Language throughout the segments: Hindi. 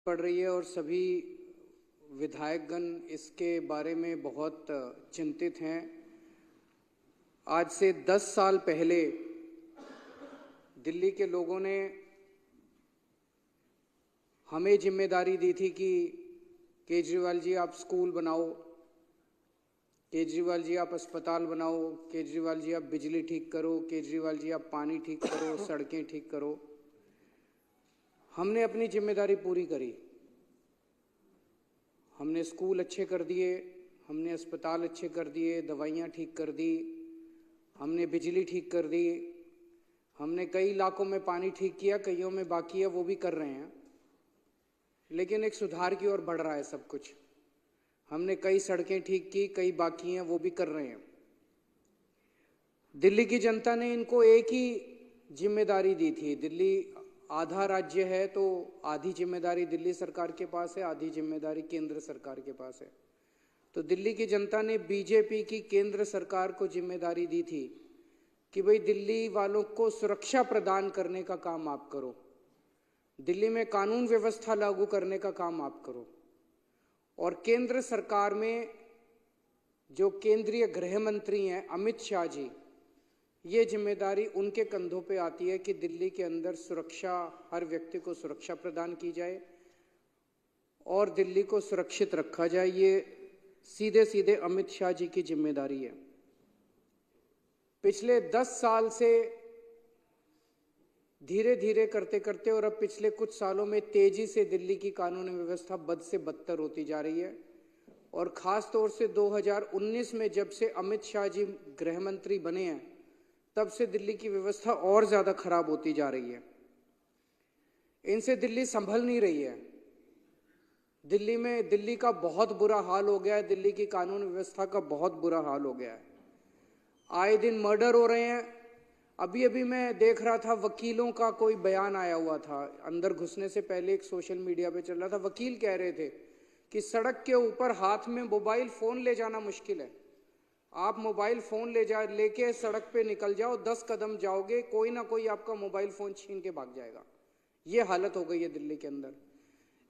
पड़ रही है और सभी विधायकगण इसके बारे में बहुत चिंतित हैं। आज से 10 साल पहले दिल्ली के लोगों ने हमें जिम्मेदारी दी थी कि केजरीवाल जी आप स्कूल बनाओ, केजरीवाल जी आप अस्पताल बनाओ, केजरीवाल जी आप बिजली ठीक करो, केजरीवाल जी आप पानी ठीक करो, सड़कें ठीक करो। हमने अपनी जिम्मेदारी पूरी करी। हमने स्कूल अच्छे कर दिए, हमने अस्पताल अच्छे कर दिए, दवाइयाँ ठीक कर दी, हमने बिजली ठीक कर दी, हमने कई इलाकों में पानी ठीक किया, कईयों में बाकी है, वो भी कर रहे हैं। लेकिन एक सुधार की ओर बढ़ रहा है सब कुछ। हमने कई सड़कें ठीक की, कई बाकी हैं, वो भी कर रहे हैं। दिल्ली की जनता ने इनको एक ही जिम्मेदारी दी थी। दिल्ली आधा राज्य है तो आधी जिम्मेदारी दिल्ली सरकार के पास है, आधी जिम्मेदारी केंद्र सरकार के पास है। तो दिल्ली की जनता ने बीजेपी की केंद्र सरकार को जिम्मेदारी दी थी कि भाई दिल्ली वालों को सुरक्षा प्रदान करने का काम आप करो, दिल्ली में कानून व्यवस्था लागू करने का काम आप करो। और केंद्र सरकार में जो केंद्रीय गृह मंत्री हैं अमित शाह जी, ये जिम्मेदारी उनके कंधों पे आती है कि दिल्ली के अंदर सुरक्षा, हर व्यक्ति को सुरक्षा प्रदान की जाए और दिल्ली को सुरक्षित रखा जाए। ये सीधे सीधे अमित शाह जी की जिम्मेदारी है। पिछले 10 साल से धीरे धीरे करते करते और अब पिछले कुछ सालों में तेजी से दिल्ली की कानून व्यवस्था बद से बदतर होती जा रही है। और खास तौर से 2019 में जब से अमित शाह जी गृह मंत्री बने हैं, तब से दिल्ली की व्यवस्था और ज्यादा खराब होती जा रही है। इनसे दिल्ली संभल नहीं रही है। दिल्ली का बहुत बुरा हाल हो गया है, दिल्ली की कानून व्यवस्था का बहुत बुरा हाल हो गया है। आए दिन मर्डर हो रहे हैं। अभी अभी मैं देख रहा था, वकीलों का कोई बयान आया हुआ था, अंदर घुसने से पहले एक सोशल मीडिया पे चल रहा था। वकील कह रहे थे कि सड़क के ऊपर हाथ में मोबाइल फोन ले जाना मुश्किल है। आप मोबाइल फोन लेके सड़क पे निकल जाओ, 10 कदम जाओगे, कोई ना कोई आपका मोबाइल फोन छीन के भाग जाएगा। ये हालत हो गई है दिल्ली के अंदर।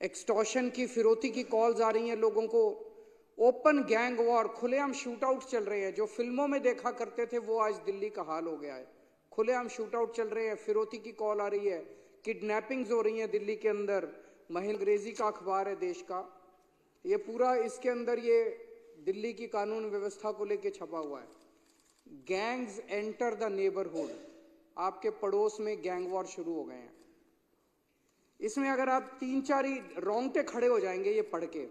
एक्सटॉर्शन की, फिरौती की कॉल्स आ रही हैं लोगों को। ओपन गैंग वॉर, खुलेआम शूट आउट चल रहे हैं। जो फिल्मों में देखा करते थे वो आज दिल्ली का हाल हो गया है। खुलेआम शूट आउट चल रहे हैं, फिरौती की कॉल आ रही है, किडनैपिंग्स हो रही हैं दिल्ली के अंदर। अंग्रेजी का अखबार है देश का, ये पूरा इसके अंदर ये दिल्ली की कानून व्यवस्था को लेके छपा हुआ है। गैंग्स एंटर द नेबरहुड, आपके पड़ोस में गैंग वॉर शुरू हो गए हैं। इसमें अगर आप 3-4 ही रोंगटे खड़े हो जाएंगे ये पढ़ के।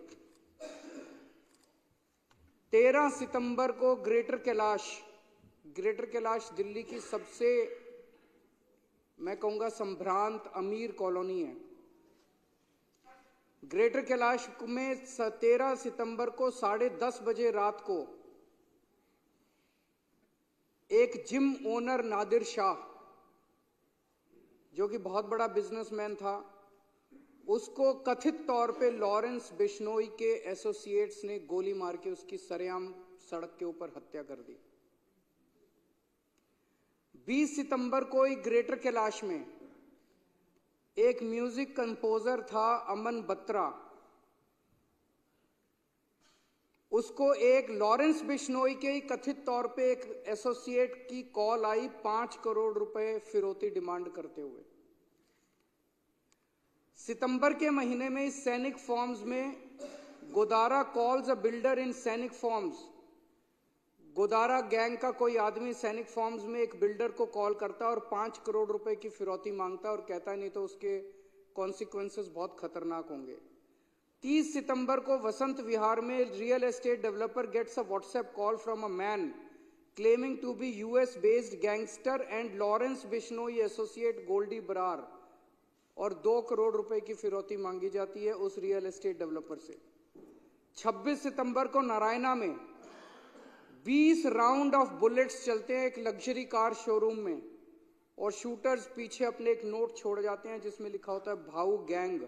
13 सितंबर को ग्रेटर कैलाश दिल्ली की सबसे, मैं कहूंगा, संभ्रांत अमीर कॉलोनी है। ग्रेटर कैलाश में 13 सितंबर को 10:30 बजे रात को एक जिम ओनर नादिर शाह, जो कि बहुत बड़ा बिजनेसमैन था, उसको कथित तौर पे लॉरेंस बिश्नोई के एसोसिएट्स ने गोली मार के उसकी सरेआम सड़क के ऊपर हत्या कर दी। 20 सितंबर को ही ग्रेटर कैलाश में एक म्यूजिक कंपोजर था अमन बत्रा, उसको एक लॉरेंस बिश्नोई के ही कथित तौर पे एक एसोसिएट की कॉल आई 5 करोड़ रुपए फिरौती डिमांड करते हुए। सितंबर के महीने में इस सैनिक फॉर्म्स में गोदारा कॉल्स अ बिल्डर इन सैनिक फॉर्म्स, गोदारा गैंग का कोई आदमी सैनिक फॉर्म्स में एक बिल्डर को कॉल करता और 5 करोड़ रुपए की फिरौती मांगता और कहता नहीं तो उसके कॉन्सिक्वेंसेस बहुत खतरनाक होंगे। 30 सितंबर को वसंत विहार में real estate developer gets a WhatsApp call from a man claiming to be US based gangster and Lawrence Bishnoi associate Goldy Brar, और 2 करोड़ रुपए की फिरौती मांगी जाती है उस रियल एस्टेट डेवलपर से। 26 सितंबर को नारायणा में 20 राउंड ऑफ बुलेट्स चलते हैं एक लग्जरी कार शोरूम में, और शूटर्स पीछे अपने एक नोट छोड़ जाते हैं जिसमें लिखा होता है भाऊ गैंग।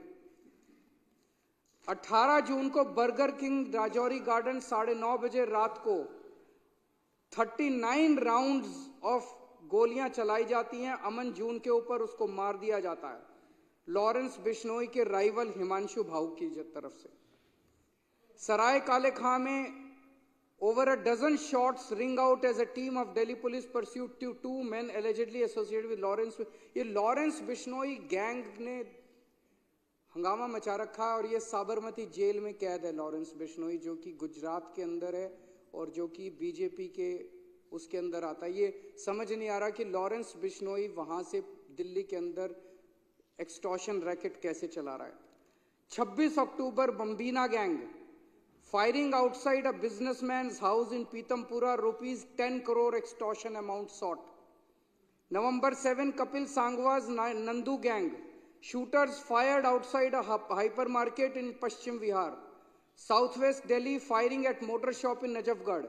18 जून को बर्गर किंग राजौरी गार्डन 9:30 बजे रात को 39 राउंड्स ऑफ गोलियां चलाई जाती हैं अमन जून के ऊपर, उसको मार दिया जाता है। लॉरेंस बिश्नोई के राइवल हिमांशु भाऊ की तरफ से। सराय काले खां में over a dozen shots ring out as a team of Delhi police pursued two men allegedly associated with Lawrence। ये लॉरेंस बिश्नोई गैंग ने हंगामा मचा रखा है और ये साबरमती जेल में कैद है। लॉरेंस बिश्नोई जो कि गुजरात के अंदर है और जो कि बीजेपी के उसके अंदर आता है। ये समझ नहीं आ रहा कि लॉरेंस बिश्नोई वहां से दिल्ली के अंदर एक्सटॉर्शन रैकेट कैसे चला रहा है। 26 अक्टूबर बम्बीना gang firing outside a businessman's house in Pitampura, rupees 10 crore extortion amount sought। November 7, Kapil Sangwa's Nandu gang, shooters fired outside a hypermarket in Paschim Vihar। Southwest Delhi, firing at motor shop in Najafgarh।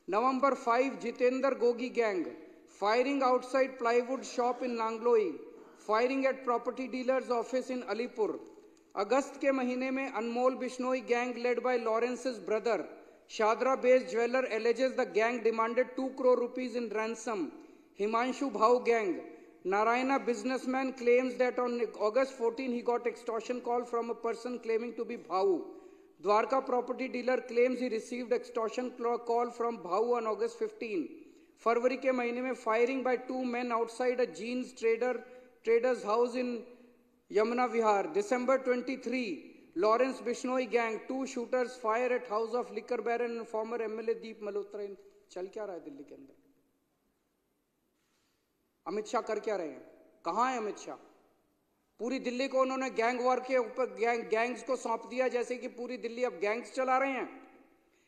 November 5, Jitendra Gogi gang, firing outside plywood shop in Nangloi, firing at property dealer's office in Alipur। अगस्त के महीने में Anmol Bishnoi gang led by Lawrence's brother Shahdara based jeweller alleges the gang demanded 2 crore rupees in ransom। Himanshu Bhau gang Narayana businessman claims that on August 14 he got extortion call from a person claiming to be Bhau। Dwarka property dealer claims he received extortion call from Bhau on August 15। फरवरी के महीने में firing by 2 men outside a jeans trader's house in Yamuna Vihar। December 23, Lawrence Bishnoi gang, 2 shooters fire at house of liquor baron and former MLA Deep Malhotra। चल क्या रहा है दिल्ली के अंदर? अमित शाह कर क्या रहे हैं? कहां है अमित शाह? पूरी दिल्ली को उन्होंने गैंग वॉर के ऊपर गैंग्स को सौंप दिया, जैसे कि पूरी दिल्ली अब गैंग्स चला रहे हैं।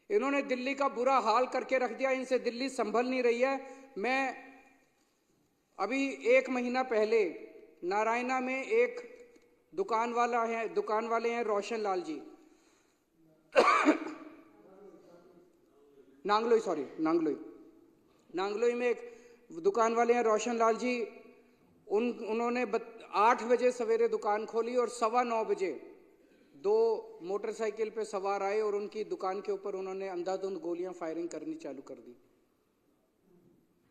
इन्होंने दिल्ली का बुरा हाल करके रख दिया, इनसे दिल्ली संभल नहीं रही है। मैं अभी 1 महीना पहले नारायणा में एक दुकान वाले हैं रोशन लाल जी नांगलोई में एक दुकान वाले हैं रोशन लाल जी। उन्होंने 8 बजे सवेरे दुकान खोली और 9:15 बजे 2 मोटरसाइकिल पे सवार आए और उनकी दुकान के ऊपर उन्होंने अंधाधुंध गोलियां फायरिंग करनी चालू कर दी।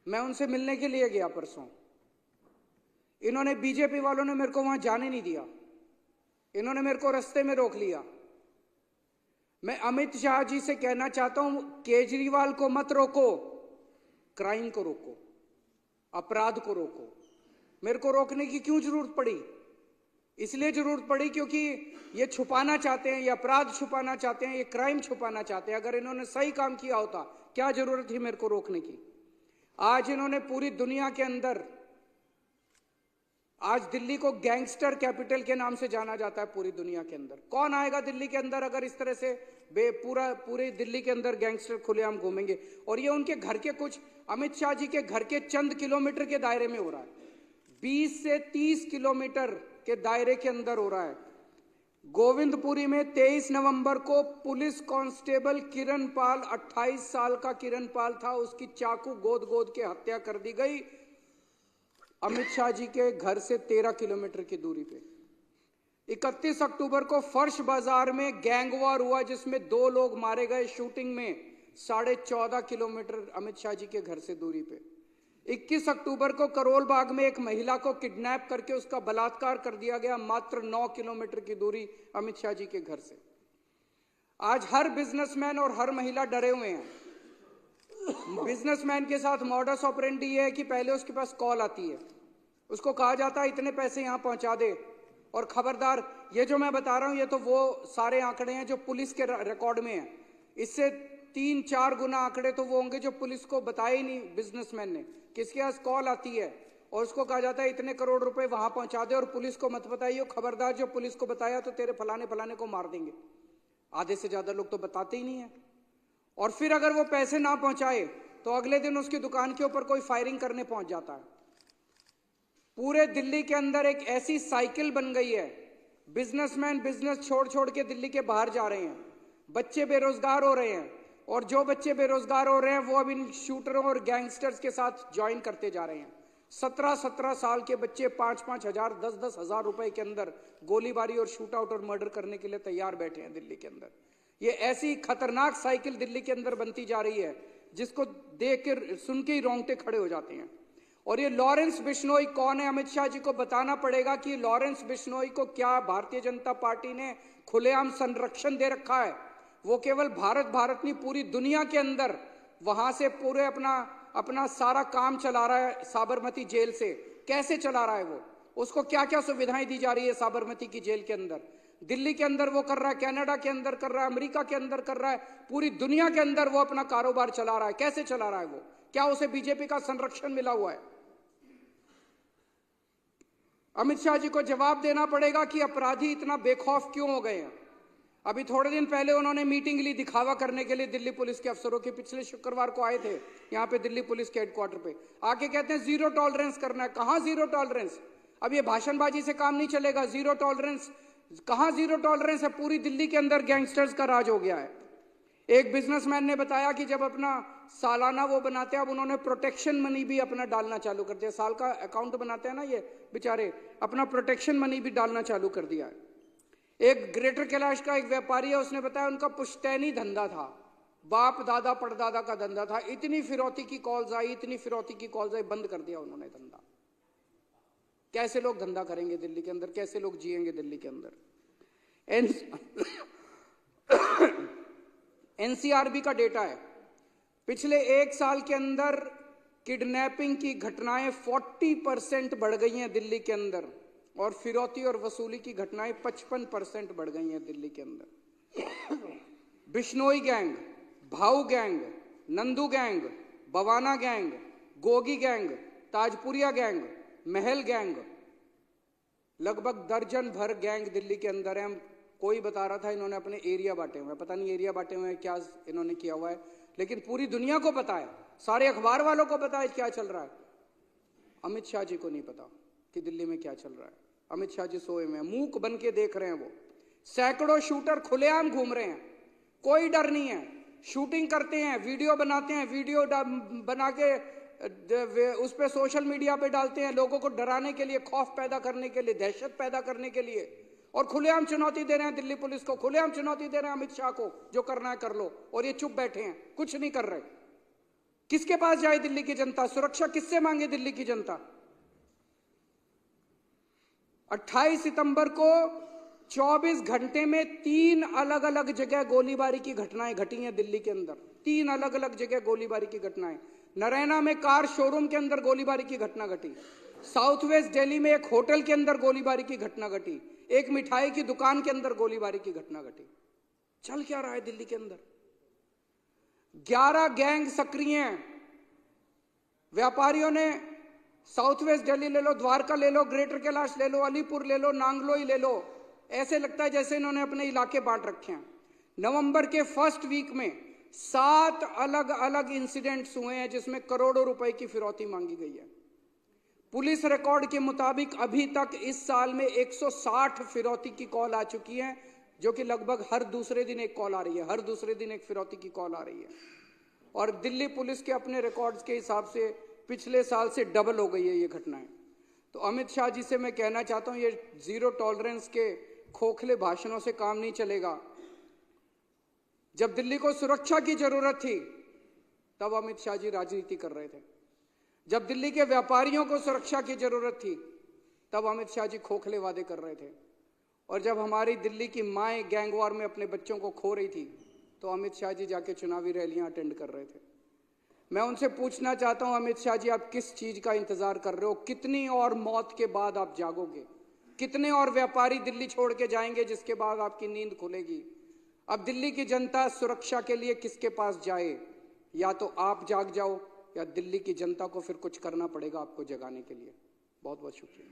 मैं उनसे मिलने के लिए गया परसों। इन्होंने बीजेपी वालों ने मेरे को वहां जाने नहीं दिया, इन्होंने मेरे को रास्ते में रोक लिया। मैं अमित शाह जी से कहना चाहता हूं, केजरीवाल को मत रोको, क्राइम को रोको, अपराध को रोको। मेरे को रोकने की क्यों जरूरत पड़ी? इसलिए जरूरत पड़ी क्योंकि ये छुपाना चाहते हैं, ये अपराध छुपाना चाहते हैं, ये क्राइम छुपाना चाहते हैं। अगर इन्होंने सही काम किया होता क्या जरूरत थी मेरे को रोकने की? आज इन्होंने पूरी दुनिया के अंदर, आज दिल्ली को गैंगस्टर कैपिटल के नाम से जाना जाता है पूरी दुनिया के अंदर। कौन आएगा दिल्ली के अंदर अगर इस तरह से पूरे दिल्ली के अंदर गैंगस्टर खुलेआम घूमेंगे? और ये उनके घर के कुछ, अमित शाह जी के घर के चंद किलोमीटर के दायरे में हो रहा है, 20 से 30 किलोमीटर के दायरे के अंदर हो रहा है। गोविंदपुरी में 23 नवंबर को पुलिस कांस्टेबल किरण पाल, 28 साल का किरण पाल था, उसकी चाकू गोद के हत्या कर दी गई अमित शाह जी के घर से 13 किलोमीटर की दूरी पे। 31 अक्टूबर को फर्श बाजार में गैंग वॉर हुआ जिसमें 2 लोग मारे गए शूटिंग में, 14.5 किलोमीटर अमित शाह जी के घर से दूरी पे। 21 अक्टूबर को करोल बाग में एक महिला को किडनैप करके उसका बलात्कार कर दिया गया, मात्र 9 किलोमीटर की दूरी अमित शाह जी के घर से। आज हर बिजनेसमैन और हर महिला डरे हुए हैं। बिजनेसमैन के साथ मॉडस ऑपरेंडी ये है कि पहले उसके पास कॉल आती है, उसको कहा जाता है इतने पैसे यहां पहुंचा दे, और खबरदार, ये जो मैं बता रहा हूं ये तो वो सारे आंकड़े हैं जो पुलिस के रिकॉर्ड में हैं। इससे 3-4 गुना आंकड़े तो वो होंगे जो पुलिस को बताए ही नहीं बिजनेसमैन ने। किसके पास कॉल आती है और उसको कहा जाता है इतने करोड़ रुपए वहां पहुंचा दे और पुलिस को मत बताइए, खबरदार जो पुलिस को बताया तो तेरे फलाने को मार देंगे। आधे से ज्यादा लोग तो बताते ही नहीं है। और फिर अगर वो पैसे ना पहुंचाए तो अगले दिन उसकी दुकान के ऊपर कोई फायरिंग करने पहुंच जाता है। पूरे दिल्ली के अंदर एक ऐसी साइकिल बन गई है, बिजनेसमैन बिजनेस छोड़ के दिल्ली के बाहर जा रहे हैं, बच्चे बेरोजगार हो रहे हैं, और जो बच्चे बेरोजगार हो रहे हैं वो अब इन शूटरों और गैंगस्टर्स के साथ ज्वाइन करते जा रहे हैं। 17-17 साल के बच्चे 5-5 हजार 10-10 हजार रुपए के अंदर गोलीबारी और शूट आउट और मर्डर करने के लिए तैयार बैठे हैं दिल्ली के अंदर। ये ऐसी खतरनाक साइकिल दिल्ली के अंदर बनती जा रही है जिसको देख के सुन के ही रोंगटे खड़े हो जाते हैं। और ये लॉरेंस बिश्नोई कौन है? अमित शाह जी को बताना पड़ेगा कि लॉरेंस बिश्नोई को क्या भारतीय जनता पार्टी ने खुलेआम संरक्षण दे रखा है। वो केवल भारत नहीं, पूरी दुनिया के अंदर वहां से पूरे अपना सारा काम चला रहा है। साबरमती जेल से कैसे चला रहा है वो? उसको क्या क्या सुविधाएं दी जा रही है साबरमती की जेल के अंदर? दिल्ली के अंदर वो कर रहा है, कनाडा के अंदर कर रहा है, अमेरिका के अंदर कर रहा है, पूरी दुनिया के अंदर वो अपना कारोबार चला रहा है। कैसे चला रहा है वो? क्या उसे बीजेपी का संरक्षण मिला हुआ है? अमित शाह जी को जवाब देना पड़ेगा कि अपराधी इतना बेखौफ क्यों हो गए हैं। अभी थोड़े दिन पहले उन्होंने मीटिंग ली दिखावा करने के लिए दिल्ली पुलिस के अफसरों की। पिछले शुक्रवार को आए थे यहाँ पे दिल्ली पुलिस के हेडक्वार्टर पे, आके कहते हैं जीरो टॉलरेंस करना है। कहां जीरो टॉलरेंस? अब ये भाषणबाजी से काम नहीं चलेगा। जीरो टॉलरेंस कहां? जीरो टॉलरेंस है। पूरी दिल्ली के अंदर गैंगस्टर्स का राज हो गया है। एक बिजनेसमैन ने बताया कि जब अपना सालाना वो बनाते हैं, अब उन्होंने प्रोटेक्शन मनी भी अपना डालना चालू कर दिया। साल का अकाउंट बनाते हैं ना ये बेचारे, अपना प्रोटेक्शन मनी भी डालना चालू कर दिया है। एक ग्रेटर कैलाश का एक व्यापारी है, उसने बताया उनका पुश्तैनी धंधा था, बाप दादा परदादा का धंधा था। इतनी फिरौती की कॉल्स आई, इतनी फिरौती की कॉल्स आई, बंद कर दिया उन्होंने धंधा। कैसे लोग धंधा करेंगे दिल्ली के अंदर? कैसे लोग जिएंगे दिल्ली के अंदर? एनसीआरबी का डेटा है, पिछले एक साल के अंदर किडनैपिंग की घटनाएं 40% बढ़ गई हैं दिल्ली के अंदर, और फिरौती और वसूली की घटनाएं 55% बढ़ गई हैं दिल्ली के अंदर। बिश्नोई गैंग, भाऊ gang, Nandu gang, Bawana gang, Gogi gang, Tajpuriya gang, महल गैंग, लगभग दर्जन भर गैंग दिल्ली के अंदर है। कोई बता रहा था इन्होंने अपने एरिया बांटे हुए हैं, पता नहीं एरिया बांटे हुए हैं क्या इन्होंने किया हुआ है, लेकिन पूरी दुनिया को पता है, सारे अखबार वालों को पता है क्या चल रहा है। अमित शाह जी को नहीं पता कि दिल्ली में क्या चल रहा है। अमित शाह जी सोए में मूक बन के देख रहे हैं। वो सैकड़ों शूटर खुलेआम घूम रहे हैं, कोई डर नहीं है। शूटिंग करते हैं, वीडियो बनाते हैं, वीडियो बना के उस पर सोशल मीडिया पे डालते हैं, लोगों को डराने के लिए, खौफ पैदा करने के लिए, दहशत पैदा करने के लिए, और खुलेआम चुनौती दे रहे हैं दिल्ली पुलिस को, खुलेआम चुनौती दे रहे हैं अमित शाह को, जो करना है कर लो। और ये चुप बैठे हैं, कुछ नहीं कर रहे। किसके पास जाए दिल्ली की जनता? सुरक्षा किससे मांगे दिल्ली की जनता? 28 सितंबर को 24 घंटे में 3 अलग अलग जगह गोलीबारी की घटनाएं घटी हैं दिल्ली के अंदर। 3 अलग अलग जगह गोलीबारी की घटनाएं। नरैना में कार शोरूम के अंदर गोलीबारी की घटना घटी, साउथ वेस्ट दिल्ली में एक होटल के अंदर गोलीबारी की घटना घटी, एक मिठाई की दुकान के अंदर गोलीबारी की घटना घटी। चल क्या रहा है दिल्ली के अंदर? 11 गैंग सक्रिय हैं। व्यापारियों ने साउथ वेस्ट दिल्ली ले लो, द्वारका ले लो, ग्रेटर कैलाश ले लो, अलीपुर ले लो, नांगलोई ले लो, ऐसे लगता है जैसे इन्होंने अपने इलाके बांट रखे हैं। नवंबर के फर्स्ट वीक में 7 अलग अलग इंसिडेंट्स हुए हैं जिसमें करोड़ों रुपए की फिरौती मांगी गई है। पुलिस रिकॉर्ड के मुताबिक अभी तक इस साल में 160 फिरौती की कॉल आ चुकी है, जो कि लगभग हर दूसरे दिन एक कॉल आ रही है, हर दूसरे दिन एक फिरौती की कॉल आ रही है। और दिल्ली पुलिस के अपने रिकॉर्ड्स के हिसाब से पिछले साल से डबल हो गई है ये घटनाएं। तो अमित शाह जी से मैं कहना चाहता हूं, ये जीरो टॉलरेंस के खोखले भाषणों से काम नहीं चलेगा। जब दिल्ली को सुरक्षा की जरूरत थी तब अमित शाह जी राजनीति कर रहे थे। जब दिल्ली के व्यापारियों को सुरक्षा की जरूरत थी तब अमित शाह जी खोखले वादे कर रहे थे। और जब हमारी दिल्ली की माएं गैंगवार में अपने बच्चों को खो रही थी तो अमित शाह जी जाके चुनावी रैलियां अटेंड कर रहे थे। मैं उनसे पूछना चाहता हूं, अमित शाह जी आप किस चीज का इंतजार कर रहे हो? कितनी और मौत के बाद आप जागोगे? कितने और व्यापारी दिल्ली छोड़ के जाएंगे जिसके बाद आपकी नींद खुलेगी? अब दिल्ली की जनता सुरक्षा के लिए किसके पास जाए? या तो आप जाग जाओ या दिल्ली की जनता को फिर कुछ करना पड़ेगा आपको जगाने के लिए। बहुत बहुत शुक्रिया।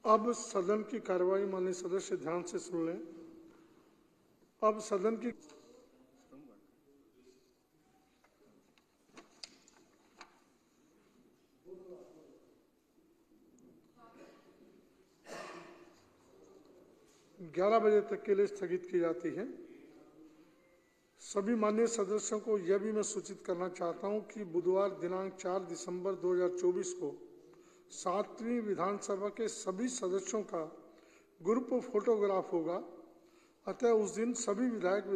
अब सदन की कार्यवाही माननीय सदस्य ध्यान से सुन लें। अब सदन की ग्यारह बजे तक के लिए स्थगित की जाती है। सभी माननीय सदस्यों को यह भी मैं सूचित करना चाहता हूं कि बुधवार दिनांक 4 दिसंबर 2024 को 7वीं विधानसभा के सभी सदस्यों का ग्रुप फोटोग्राफ होगा। अतः उस दिन सभी विधायक